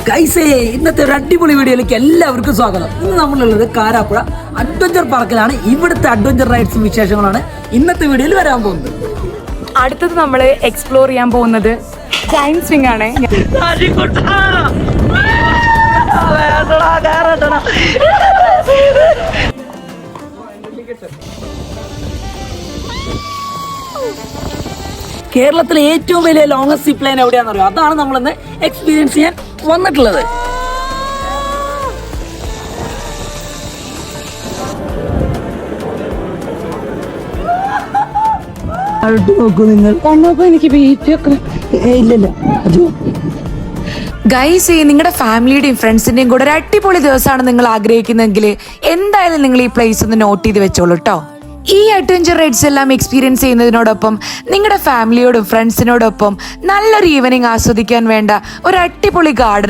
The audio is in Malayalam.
ഗൈസേ, ഇന്നത്തെ ഒരു അടിപൊളി വീഡിയോയിലേക്ക് എല്ലാവർക്കും സ്വാഗതം. ഇന്ന് നമ്മളുള്ളത് കാരാപ്പുഴ അഡ്വഞ്ചർ പാർക്കിലാണ്. ഇവിടുത്തെ അഡ്വഞ്ചർ റൈഡ്സും വിശേഷങ്ങളാണ് ഇന്നത്തെ വീഡിയോയിൽ വരാൻ പോകുന്നത്. അടുത്തത് നമ്മൾ എക്സ്പ്ലോർ ചെയ്യാൻ പോകുന്നത് ജയന്റ് സ്വിംഗ് ആണ്. കേരളത്തിലെ ഏറ്റവും വലിയ ലോങ്ങസ്റ്റ് സീ പ്ലെയിൻ എവിടെയാണെന്ന് അറിയാം. അതാണ് നമ്മളിന്ന് എക്സ്പീരിയൻസ് ചെയ്യാൻ വന്നിട്ടുള്ളത്. നോക്കൂ നിങ്ങൾ, കണ്ണോക്കോ എനിക്ക് ബീറ്റൊക്കെ ഇല്ലല്ല. ഗൈസ്, നിങ്ങളുടെ ഫാമിലിയുടെയും ഫ്രണ്ട്സിന്റെയും കൂടെ ഒരു അടിപൊളി ദിവസമാണ് നിങ്ങൾ ആഗ്രഹിക്കുന്നതെങ്കിൽ എന്തായാലും നിങ്ങൾ ഈ പ്ലേസ് ഒന്ന് നോട്ട് ചെയ്ത് വെച്ചോളൂ കേട്ടോ. ഈ അഡ്വഞ്ചർ റൈഡ്സ് എല്ലാം എക്സ്പീരിയൻസ് ചെയ്യുന്നതിനോടൊപ്പം നിങ്ങളുടെ ഫാമിലിയോടും ഫ്രണ്ട്സിനോടൊപ്പം നല്ലൊരു ഈവനിങ് ആസ്വദിക്കാൻ വേണ്ട ഒരു അടിപൊളി ഗാർഡൻ